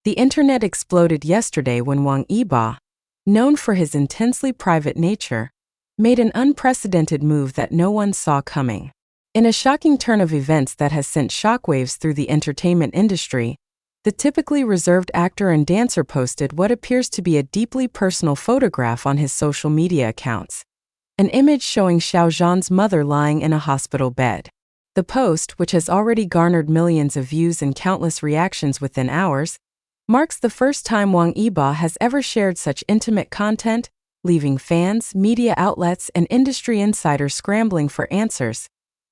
The internet exploded yesterday when Wang Yibo, known for his intensely private nature, made an unprecedented move that no one saw coming. In a shocking turn of events that has sent shockwaves through the entertainment industry, the typically reserved actor and dancer posted what appears to be a deeply personal photograph on his social media accounts. An image showing Xiao Zhan's mother lying in a hospital bed. The post, which has already garnered millions of views and countless reactions within hours, marks the first time Wang Yibo has ever shared such intimate content, leaving fans, media outlets, and industry insiders scrambling for answers.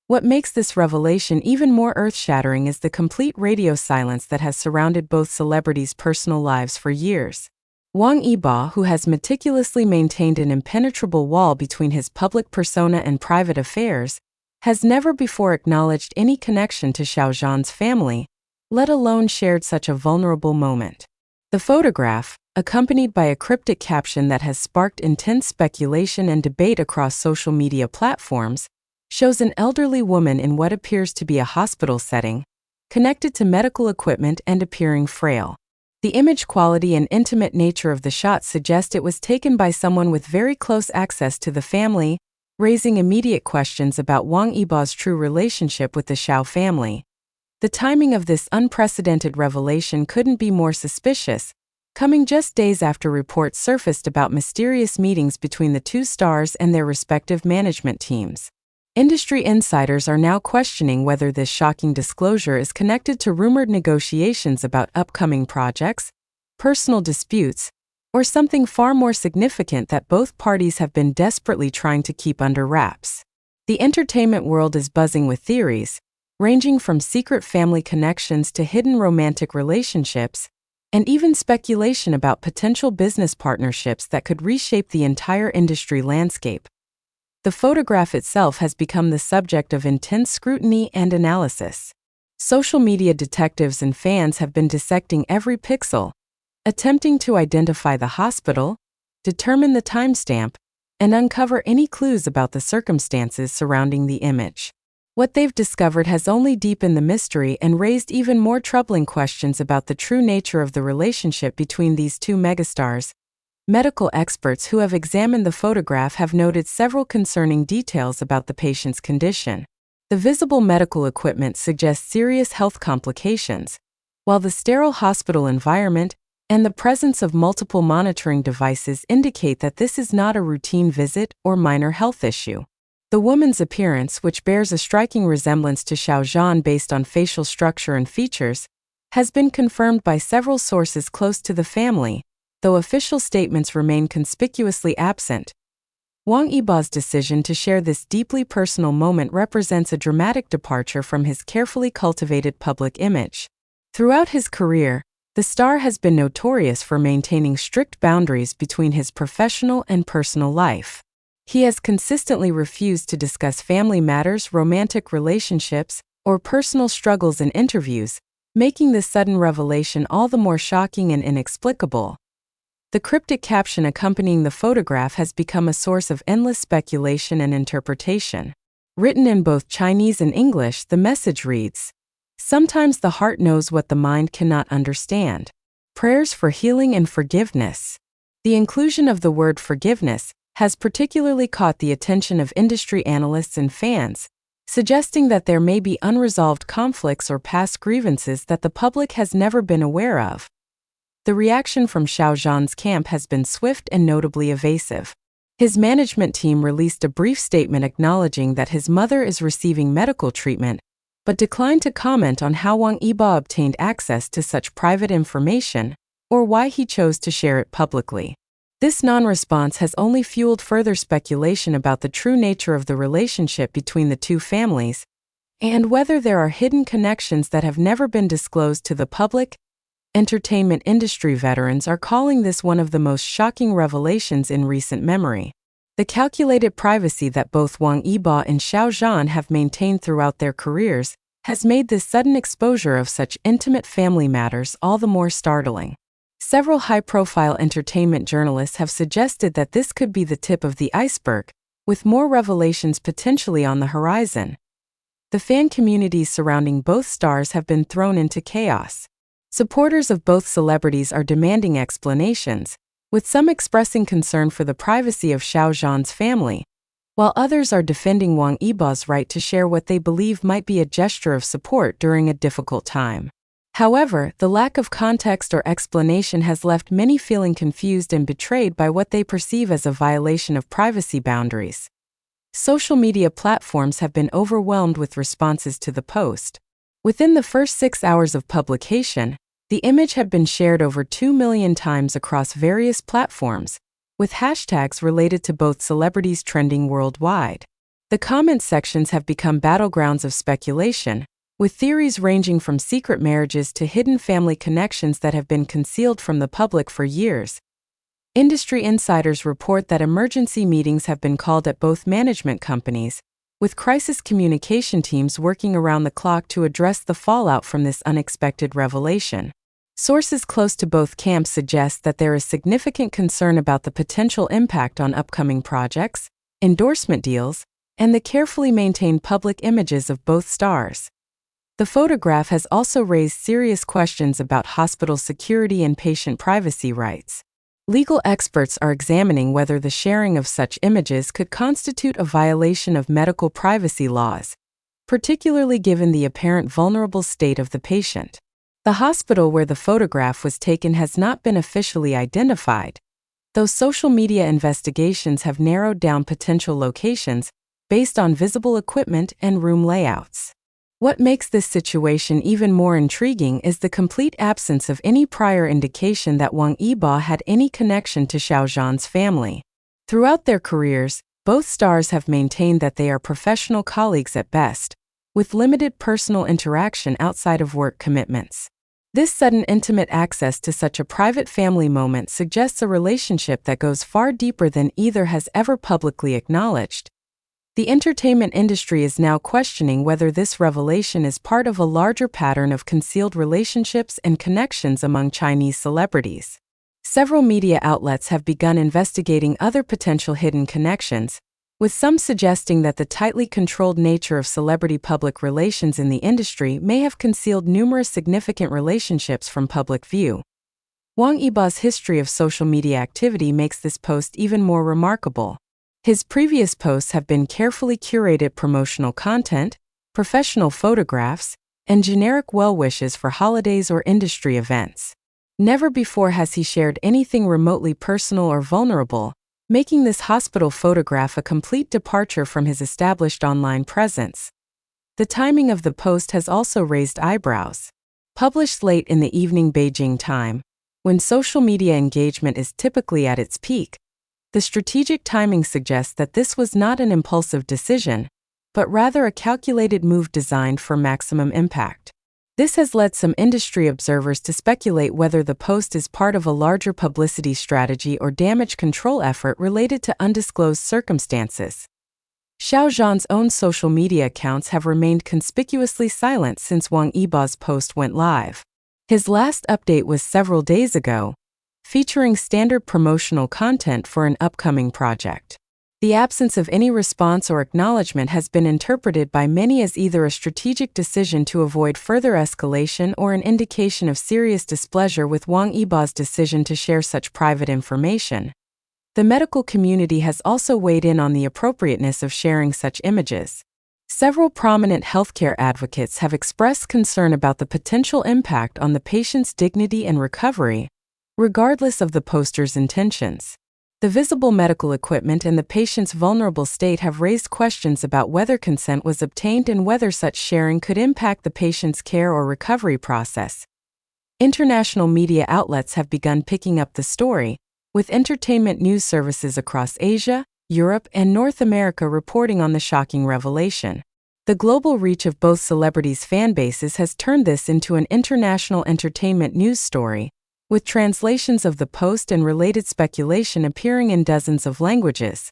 What makes this revelation even more earth-shattering is the complete radio silence that has surrounded both celebrities' personal lives for years. Wang Yibo, who has meticulously maintained an impenetrable wall between his public persona and private affairs, has never before acknowledged any connection to Xiao Zhan's family, let alone shared such a vulnerable moment. The photograph, accompanied by a cryptic caption that has sparked intense speculation and debate across social media platforms, shows an elderly woman in what appears to be a hospital setting, connected to medical equipment and appearing frail. The image quality and intimate nature of the shot suggest it was taken by someone with very close access to the family, raising immediate questions about Wang Yibo's true relationship with the Xiao family. The timing of this unprecedented revelation couldn't be more suspicious, coming just days after reports surfaced about mysterious meetings between the two stars and their respective management teams. Industry insiders are now questioning whether this shocking disclosure is connected to rumored negotiations about upcoming projects, personal disputes, or something far more significant that both parties have been desperately trying to keep under wraps. The entertainment world is buzzing with theories, ranging from secret family connections to hidden romantic relationships, and even speculation about potential business partnerships that could reshape the entire industry landscape. The photograph itself has become the subject of intense scrutiny and analysis. Social media detectives and fans have been dissecting every pixel, attempting to identify the hospital, determine the timestamp, and uncover any clues about the circumstances surrounding the image. What they've discovered has only deepened the mystery and raised even more troubling questions about the true nature of the relationship between these two megastars. Medical experts who have examined the photograph have noted several concerning details about the patient's condition. The visible medical equipment suggests serious health complications, while the sterile hospital environment and the presence of multiple monitoring devices indicate that this is not a routine visit or minor health issue. The woman's appearance, which bears a striking resemblance to Xiao Zhan based on facial structure and features, has been confirmed by several sources close to the family, though official statements remain conspicuously absent. Wang Yibo's decision to share this deeply personal moment represents a dramatic departure from his carefully cultivated public image. Throughout his career, the star has been notorious for maintaining strict boundaries between his professional and personal life. He has consistently refused to discuss family matters, romantic relationships, or personal struggles in interviews, making this sudden revelation all the more shocking and inexplicable. The cryptic caption accompanying the photograph has become a source of endless speculation and interpretation. Written in both Chinese and English, the message reads, "Sometimes the heart knows what the mind cannot understand. Prayers for healing and forgiveness." The inclusion of the word forgiveness has particularly caught the attention of industry analysts and fans, suggesting that there may be unresolved conflicts or past grievances that the public has never been aware of. The reaction from Xiao Zhan's camp has been swift and notably evasive. His management team released a brief statement acknowledging that his mother is receiving medical treatment, but declined to comment on how Wang Yibo obtained access to such private information, or why he chose to share it publicly. This non-response has only fueled further speculation about the true nature of the relationship between the two families, and whether there are hidden connections that have never been disclosed to the public. Entertainment industry veterans are calling this one of the most shocking revelations in recent memory. The calculated privacy that both Wang Yibo and Xiao Zhan have maintained throughout their careers has made this sudden exposure of such intimate family matters all the more startling. Several high-profile entertainment journalists have suggested that this could be the tip of the iceberg, with more revelations potentially on the horizon. The fan communities surrounding both stars have been thrown into chaos. Supporters of both celebrities are demanding explanations, with some expressing concern for the privacy of Xiao Zhan's family, while others are defending Wang Yibo's right to share what they believe might be a gesture of support during a difficult time. However, the lack of context or explanation has left many feeling confused and betrayed by what they perceive as a violation of privacy boundaries. Social media platforms have been overwhelmed with responses to the post. Within the first 6 hours of publication, the image had been shared over 2 million times across various platforms, with hashtags related to both celebrities trending worldwide. The comment sections have become battlegrounds of speculation, with theories ranging from secret marriages to hidden family connections that have been concealed from the public for years. Industry insiders report that emergency meetings have been called at both management companies, with crisis communication teams working around the clock to address the fallout from this unexpected revelation. Sources close to both camps suggest that there is significant concern about the potential impact on upcoming projects, endorsement deals, and the carefully maintained public images of both stars. The photograph has also raised serious questions about hospital security and patient privacy rights. Legal experts are examining whether the sharing of such images could constitute a violation of medical privacy laws, particularly given the apparent vulnerable state of the patient. The hospital where the photograph was taken has not been officially identified, though social media investigations have narrowed down potential locations based on visible equipment and room layouts. What makes this situation even more intriguing is the complete absence of any prior indication that Wang Yibo had any connection to Xiao Zhan's family. Throughout their careers, both stars have maintained that they are professional colleagues at best, with limited personal interaction outside of work commitments. This sudden intimate access to such a private family moment suggests a relationship that goes far deeper than either has ever publicly acknowledged. The entertainment industry is now questioning whether this revelation is part of a larger pattern of concealed relationships and connections among Chinese celebrities. Several media outlets have begun investigating other potential hidden connections, with some suggesting that the tightly controlled nature of celebrity public relations in the industry may have concealed numerous significant relationships from public view. Wang Yibo's history of social media activity makes this post even more remarkable. His previous posts have been carefully curated promotional content, professional photographs, and generic well wishes for holidays or industry events. Never before has he shared anything remotely personal or vulnerable, making this hospital photograph a complete departure from his established online presence. The timing of the post has also raised eyebrows. Published late in the evening Beijing time, when social media engagement is typically at its peak, the strategic timing suggests that this was not an impulsive decision, but rather a calculated move designed for maximum impact. This has led some industry observers to speculate whether the post is part of a larger publicity strategy or damage control effort related to undisclosed circumstances. Xiao Zhan's own social media accounts have remained conspicuously silent since Wang Yibo's post went live. His last update was several days ago, featuring standard promotional content for an upcoming project. The absence of any response or acknowledgement has been interpreted by many as either a strategic decision to avoid further escalation or an indication of serious displeasure with Wang Yibo's decision to share such private information. The medical community has also weighed in on the appropriateness of sharing such images. Several prominent healthcare advocates have expressed concern about the potential impact on the patient's dignity and recovery, regardless of the poster's intentions. The visible medical equipment and the patient's vulnerable state have raised questions about whether consent was obtained and whether such sharing could impact the patient's care or recovery process. International media outlets have begun picking up the story, with entertainment news services across Asia, Europe, and North America reporting on the shocking revelation. The global reach of both celebrities' fan bases has turned this into an international entertainment news story, with translations of the post and related speculation appearing in dozens of languages.